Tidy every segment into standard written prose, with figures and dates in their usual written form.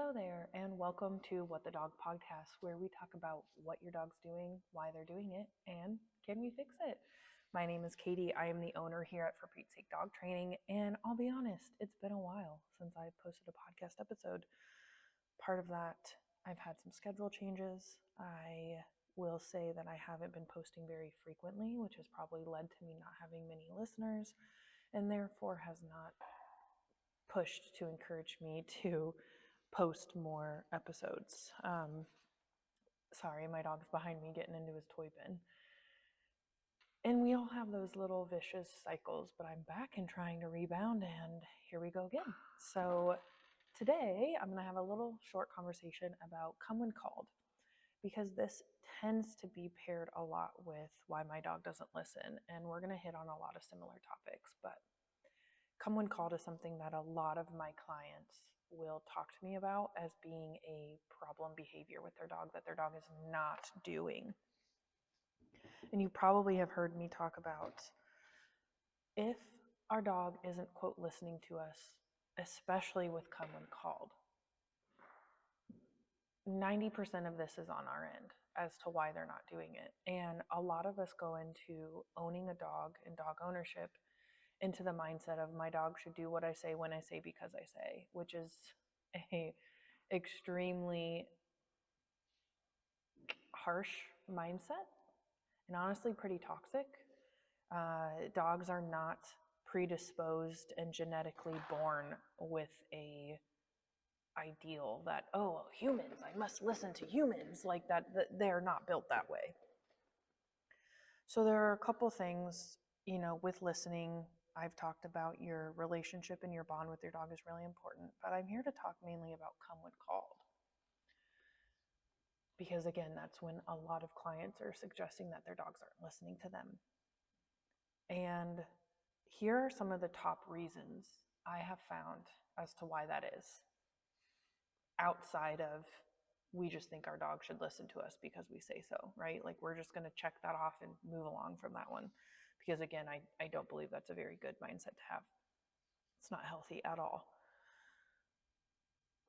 Hello there, and welcome to What the Dog Podcast, where we talk about what your dog's doing, why they're doing it, and can we fix it? My name is Katie. I am the owner here at For Pete's Sake Dog Training, and I'll be honest, it's been a while since I posted a podcast episode. Part of that, I've had some schedule changes. I will say that I haven't been posting very frequently, which has probably led to me not having many listeners, and therefore has not pushed to encourage me to post more episodes. Sorry, my dog's behind me getting into his toy bin. And we all have those little vicious cycles, but I'm back and trying to rebound, and here we go again. So today I'm going to have a little short conversation about come when called, because this tends to be paired a lot with why my dog doesn't listen, and we're going to hit on a lot of similar topics. But come when called is something that a lot of my clients will talk to me about as being a problem behavior with their dog that their dog is not doing. And you probably have heard me talk about if our dog isn't, quote, listening to us, especially with come when called, 90% of this is on our end as to why they're not doing it. And a lot of us go into owning a dog and dog ownership into the mindset of my dog should do what I say when I say because I say, which is a extremely harsh mindset and honestly pretty toxic. Dogs are not predisposed and genetically born with a ideal that, oh, humans, I must listen to humans, like that they're not built that way. So there are a couple things, with listening. I've talked about your relationship and your bond with your dog is really important, but I'm here to talk mainly about come when called. Because again, that's when a lot of clients are suggesting that their dogs aren't listening to them. And here are some of the top reasons I have found as to why that is. Outside of we just think our dog should listen to us because we say so, right? Like we're just going to check that off and move along from that one. Because again, I don't believe that's a very good mindset to have. It's not healthy at all.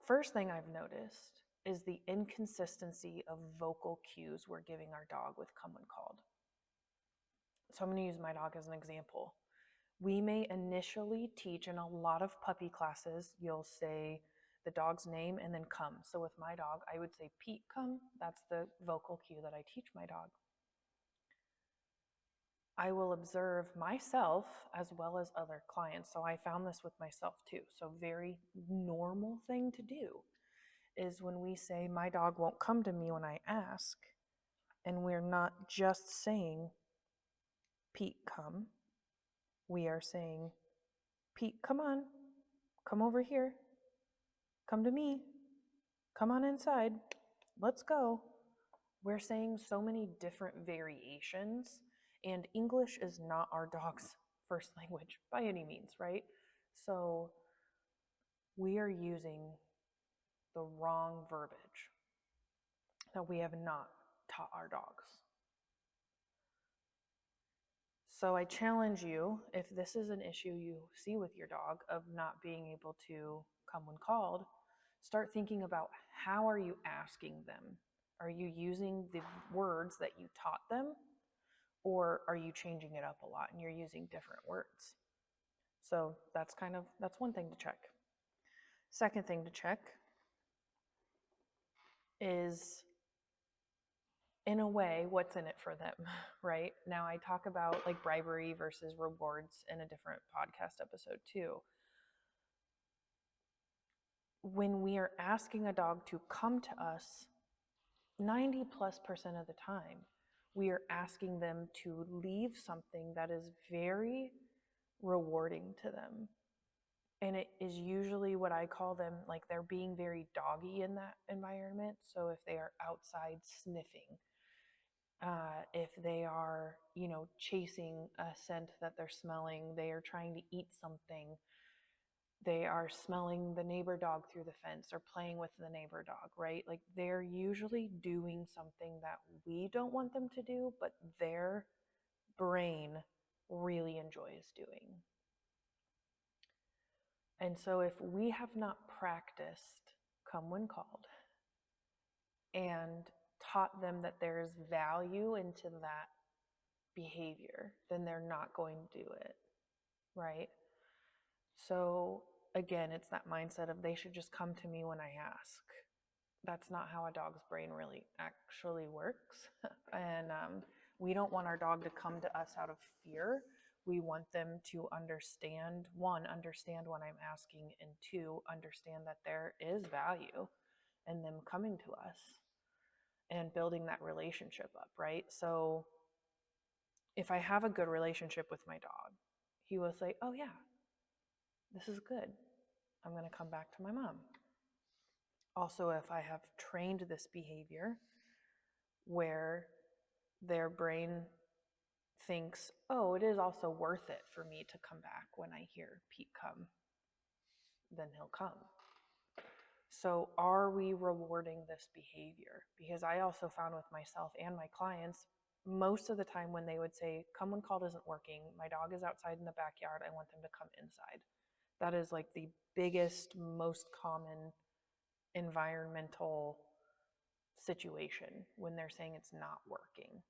First thing I've noticed is the inconsistency of vocal cues we're giving our dog with come when called. So I'm going to use my dog as an example. We may initially teach in a lot of puppy classes, you'll say the dog's name and then come. So with my dog, I would say Pete, come. That's the vocal cue that I teach my dog. I will observe myself as well as other clients. So I found this with myself too. So very normal thing to do is when we say my dog won't come to me when I ask, and we're not just saying Pete, come. We are saying Pete, come on, come over here, come to me, come on inside, let's go. We're saying so many different variations, and English is not our dog's first language by any means, right? So we are using the wrong verbiage that we have not taught our dogs. So I challenge you, if this is an issue you see with your dog of not being able to come when called, start thinking about how are you asking them? Are you using the words that you taught them? Or are you changing it up a lot and you're using different words? So that's one thing to check. Second thing to check is, in a way, what's in it for them, right? Now I talk about like bribery versus rewards in a different podcast episode too. When we are asking a dog to come to us, 90+% of the time, we are asking them to leave something that is very rewarding to them. And it is usually what I call them, like they're being very doggy in that environment. So if they are outside sniffing, if they are, chasing a scent that they're smelling, they are trying to eat something, they are smelling the neighbor dog through the fence or playing with the neighbor dog, right? Like they're usually doing something that we don't want them to do, but their brain really enjoys doing. And so if we have not practiced come when called, and taught them that there's value into that behavior, then they're not going to do it, right? So again, it's that mindset of they should just come to me when I ask. That's not how a dog's brain really actually works. And we don't want our dog to come to us out of fear. We want them to understand, one, understand what I'm asking, and two, understand that there is value in them coming to us and building that relationship up, right? So if I have a good relationship with my dog, he will say, oh yeah, this is good. I'm going to come back to my mom. Also, if I have trained this behavior where their brain thinks, oh, it is also worth it for me to come back when I hear Pete come, then he'll come. So are we rewarding this behavior? Because I also found with myself and my clients, most of the time when they would say, come when called isn't working, my dog is outside in the backyard, I want them to come inside. That is like the biggest, most common environmental situation when they're saying it's not working.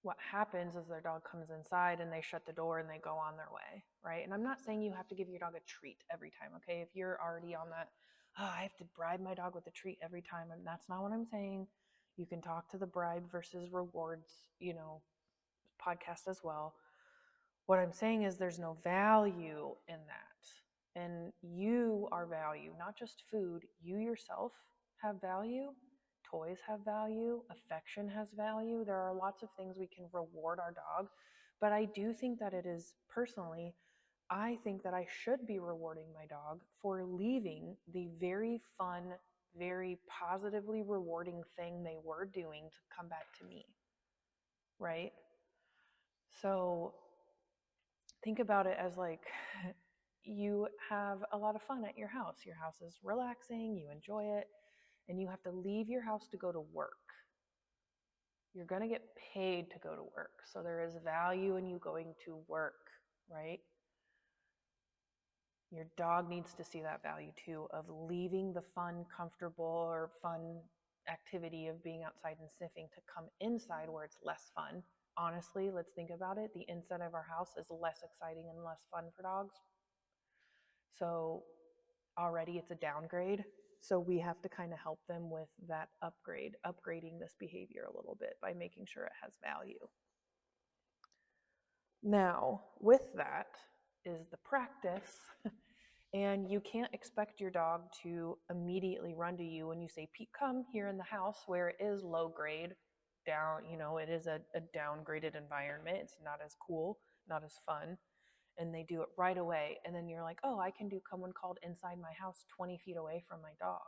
What happens is their dog comes inside and they shut the door and they go on their way, right? And I'm not saying you have to give your dog a treat every time, okay? If you're already on that, oh, I have to bribe my dog with a treat every time, and that's not what I'm saying. You can talk to the bribe versus rewards, podcast as well. What I'm saying is there's no value in that. And you are value, not just food. You yourself have value. Toys have value. Affection has value. There are lots of things we can reward our dog. But I do think that it is, personally, I think that I should be rewarding my dog for leaving the very fun, very positively rewarding thing they were doing to come back to me, right? So think about it as like you have a lot of fun at your house. Your house is relaxing, you enjoy it, and you have to leave your house to go to work. You're going to get paid to go to work. So there is value in you going to work, right? Your dog needs to see that value too, of leaving the fun, comfortable, or fun activity of being outside and sniffing to come inside where it's less fun. Honestly, let's think about it. The inside of our house is less exciting and less fun for dogs. So already it's a downgrade. So we have to kind of help them with that upgrading this behavior a little bit by making sure it has value. Now, with that is the practice. And you can't expect your dog to immediately run to you when you say, Pete, come here in the house where it is low grade, down, it is a downgraded environment. It's not as cool, not as fun. And they do it right away. And then you're like, oh, I can do come when called inside my house 20 feet away from my dog.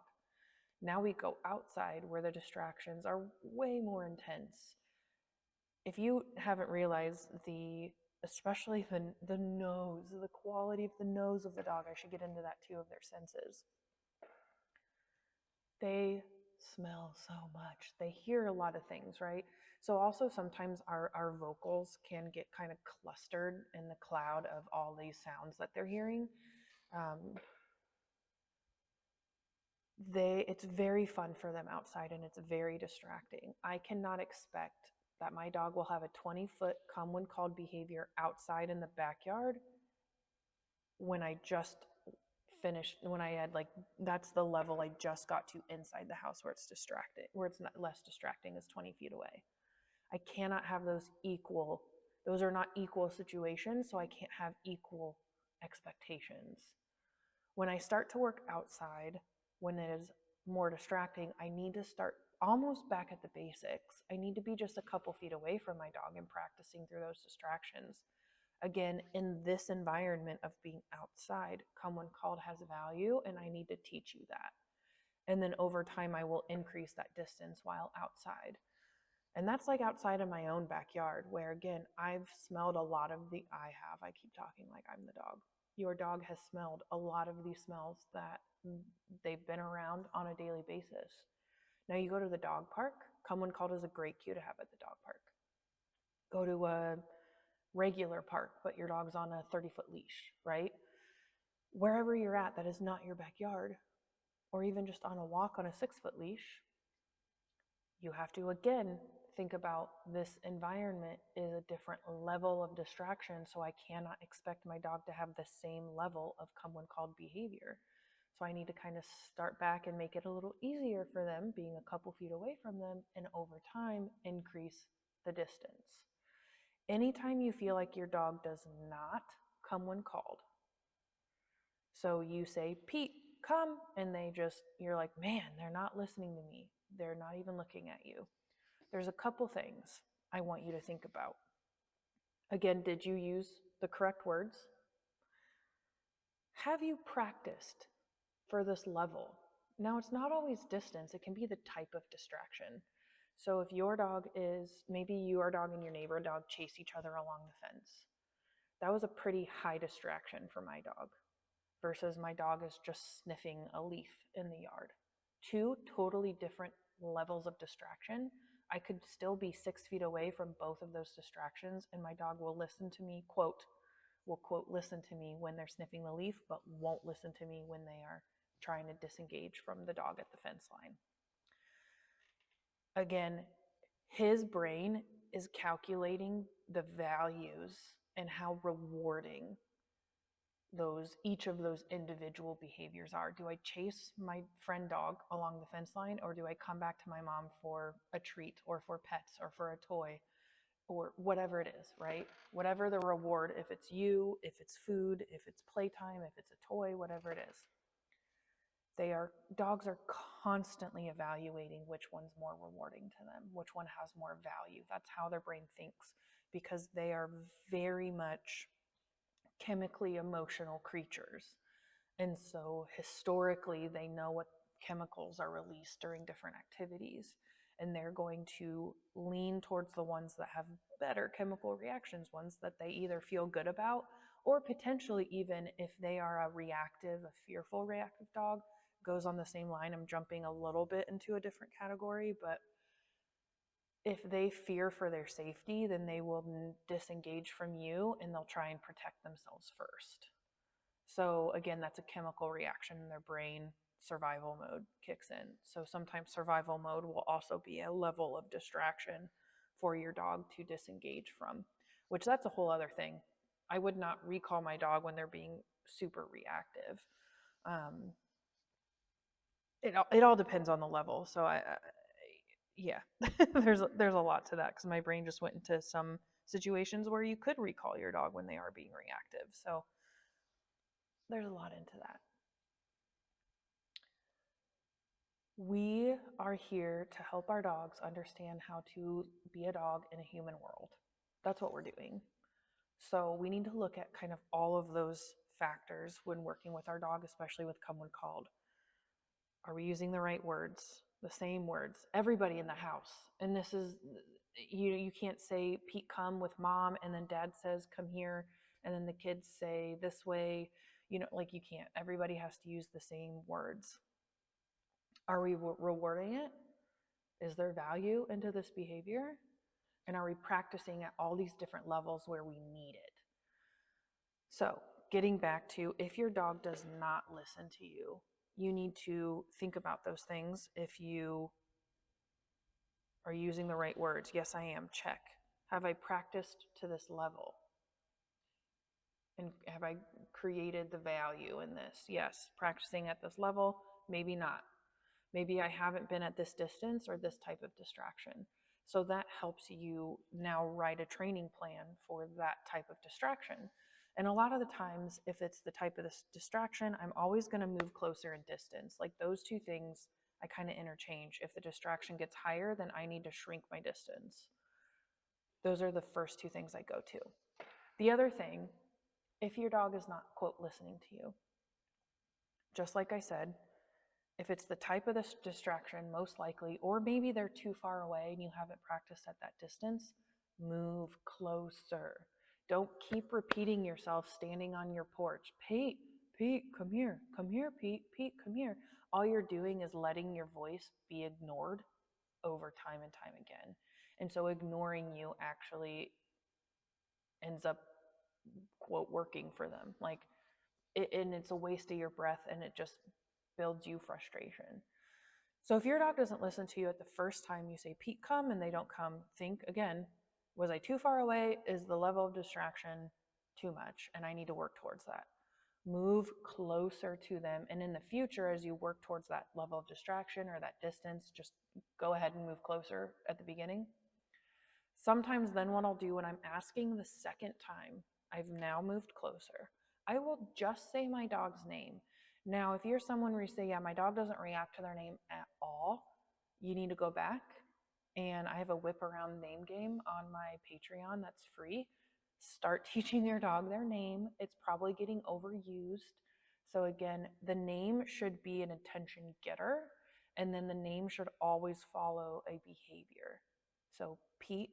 Now we go outside where the distractions are way more intense. If you haven't realized especially the nose, the quality of the nose of the dog, I should get into that too, of their senses. They smell so much. They hear a lot of things, right? So also sometimes our vocals can get kind of clustered in the cloud of all these sounds that they're hearing. It's very fun for them outside, and it's very distracting. I cannot expect that my dog will have a 20-foot come when called behavior outside in the backyard when I just finished, when I had that's the level I just got to inside the house where it's distracting, where it's not less distracting as 20 feet away. I cannot have those are not equal situations, so I can't have equal expectations. When I start to work outside, when it is more distracting, I need to start almost back at the basics. I need to be just a couple feet away from my dog and practicing through those distractions. Again, in this environment of being outside, come when called has value, and I need to teach you that. And then over time, I will increase that distance while outside. And that's like outside of my own backyard, where again, I've smelled a lot of I keep talking like I'm the dog. Your dog has smelled a lot of these smells that they've been around on a daily basis. Now you go to the dog park, come when called is a great cue to have at the dog park. Go to a regular park, but your dog's on a 30-foot leash, right? Wherever you're at, that is not your backyard. or even just on a walk on a 6-foot leash, you have to again think about this environment is a different level of distraction, so I cannot expect my dog to have the same level of come when called behavior. So I need to kind of start back and make it a little easier for them, being a couple feet away from them, and over time increase the distance. Anytime you feel like your dog does not come when called, so you say, Pete, come, and you're like, man, they're not listening to me. They're not even looking at you. There's a couple things I want you to think about. Again, did you use the correct words? Have you practiced for this level? Now, it's not always distance, it can be the type of distraction. So if your dog maybe your dog and your neighbor dog chase each other along the fence. That was a pretty high distraction for my dog versus my dog is just sniffing a leaf in the yard. Two totally different levels of distraction. I could still be 6 feet away from both of those distractions, and my dog will listen to me, will quote, listen to me when they're sniffing the leaf, but won't listen to me when they are trying to disengage from the dog at the fence line. Again, his brain is calculating the values and how rewarding each of those individual behaviors are. Do I chase my friend dog along the fence line, or do I come back to my mom for a treat or for pets or for a toy or whatever it is, right? Whatever the reward, if it's you, if it's food, if it's playtime, if it's a toy, whatever it is. Dogs are constantly evaluating which one's more rewarding to them, which one has more value. That's how their brain thinks, because they are very much chemically emotional creatures. And so historically, they know what chemicals are released during different activities. And they're going to lean towards the ones that have better chemical reactions, ones that they either feel good about, or potentially even if they are a fearful reactive dog, goes on the same line. I'm jumping a little bit into a different category, but if they fear for their safety, then they will disengage from you and they'll try and protect themselves first. So again, that's a chemical reaction in their brain. Survival mode kicks in. So sometimes survival mode will also be a level of distraction for your dog to disengage from, which that's a whole other thing. I would not recall my dog when they're being super reactive. It all depends on the level. So yeah, there's a lot to that, because my brain just went into some situations where you could recall your dog when they are being reactive. So there's a lot into that. We are here to help our dogs understand how to be a dog in a human world. That's what we're doing. So we need to look at kind of all of those factors when working with our dog, especially with come when called. Are we using the right words? The same words? Everybody in the house. And this is, you can't say Pete come with mom and then dad says come here and then the kids say this way. Like you can't. Everybody has to use the same words. Are we rewarding it? Is there value into this behavior? And are we practicing at all these different levels where we need it? So, getting back to, if your dog does not listen to you, you need to think about those things. If you are using the right words, yes, I am, check. Have I practiced to this level? And have I created the value in this? Yes, practicing at this level, maybe not. Maybe I haven't been at this distance or this type of distraction. So that helps you now write a training plan for that type of distraction. And a lot of the times, if it's the type of this distraction, I'm always going to move closer in distance. Like those two things, I kind of interchange. If the distraction gets higher, then I need to shrink my distance. Those are the first two things I go to. The other thing, if your dog is not, quote, listening to you, just like I said, if it's the type of this distraction, most likely, or maybe they're too far away and you haven't practiced at that distance, move closer. Don't keep repeating yourself standing on your porch. Pete, Pete, come here, Pete, Pete, come here. All you're doing is letting your voice be ignored over time and time again. And so ignoring you actually ends up, quote, working for them. And it's a waste of your breath, and it just builds you frustration. So if your dog doesn't listen to you at the first time you say, Pete, come, and they don't come, think again, was I too far away? Is the level of distraction too much? And I need to work towards that. Move closer to them. And in the future, as you work towards that level of distraction or that distance, just go ahead and move closer at the beginning. Sometimes then what I'll do when I'm asking the second time, I've now moved closer, I will just say my dog's name. Now, if you're someone where you say, yeah, my dog doesn't react to their name at all, you need to go back. And I have a whip around name game on my Patreon that's free. Start teaching your dog their name. It's probably getting overused. So again, the name should be an attention getter, and then the name should always follow a behavior. So Pete,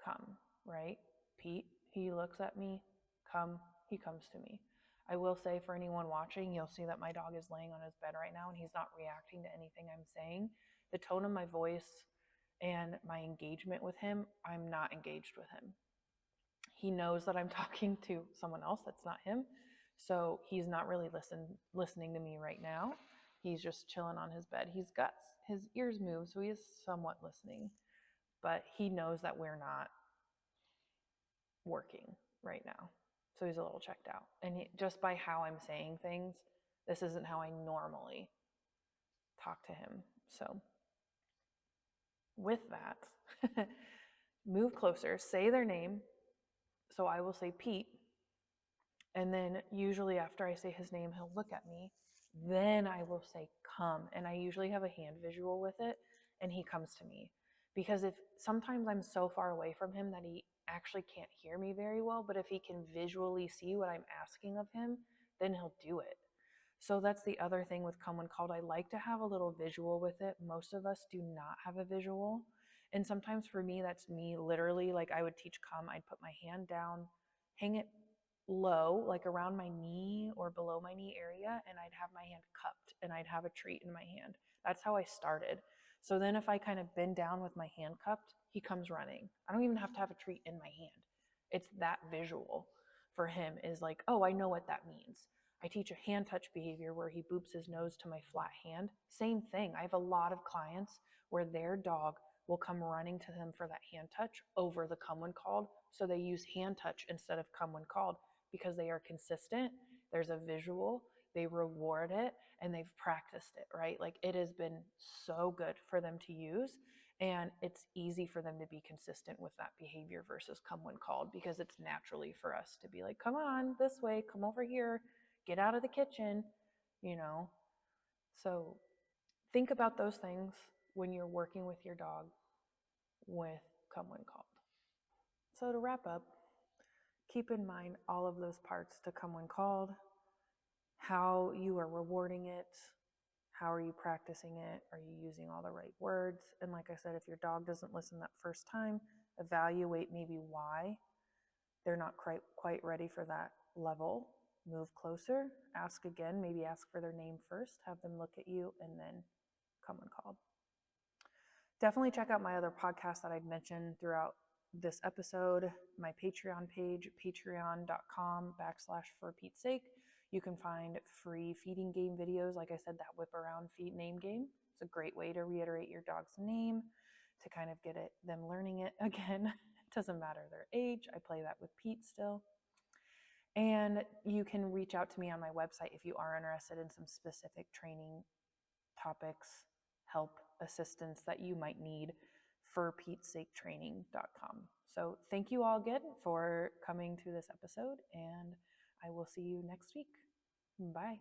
come, right? Pete, he looks at me, come, he comes to me. I will say for anyone watching, you'll see that my dog is laying on his bed right now and he's not reacting to anything I'm saying. The tone of my voice and my engagement with him, I'm not engaged with him. He knows that I'm talking to someone else that's not him. So he's not really listening to me right now. He's just chilling on his bed. He's got his ears moved, so he is somewhat listening. But he knows that we're not working right now. So he's a little checked out. And just by how I'm saying things, this isn't how I normally talk to him. So with that, move closer, say their name. So I will say Pete. And then usually after I say his name, he'll look at me. Then I will say come. And I usually have a hand visual with it. And he comes to me. Because if sometimes I'm so far away from him that he actually can't hear me very well, but if he can visually see what I'm asking of him, then he'll do it. So that's the other thing with come when called. I like to have a little visual with it. Most of us do not have a visual. And sometimes for me, that's me literally, like I would teach come, I'd put my hand down, hang it low, like around my knee or below my knee area, and I'd have my hand cupped and I'd have a treat in my hand. That's how I started. So then if I kind of bend down with my hand cupped, he comes running. I don't even have to have a treat in my hand. It's that visual for him is like, oh, I know what that means. I teach a hand touch behavior where he boops his nose to my flat hand. Same thing. I have a lot of clients where their dog will come running to them for that hand touch over the come when called. So they use hand touch instead of come when called because they are consistent. There's a visual, they reward it, and they've practiced it, right? Like it has been so good for them to use. And it's easy for them to be consistent with that behavior versus come when called because it's naturally for us to be like, come on, this way, come over here, get out of the kitchen, you know? So think about those things when you're working with your dog with come when called. So to wrap up, keep in mind all of those parts to come when called, how you are rewarding it, how are you practicing it, are you using all the right words, and like I said, if your dog doesn't listen that first time, evaluate maybe why they're not quite ready for that level. Move closer, ask again, maybe ask for their name first, have them look at you, and then come when called. Definitely check out my other podcasts that I've mentioned throughout this episode, my Patreon page, patreon.com/for Pete's sake. You can find free feeding game videos. Like I said, that whip around feed name game. It's a great way to reiterate your dog's name, to kind of get them learning it again. It doesn't matter their age. I play that with Pete still. And you can reach out to me on my website if you are interested in some specific training topics, help, assistance that you might need for Pete'sSakeTraining.com. So thank you all again for coming to this episode, and I will see you next week. Bye.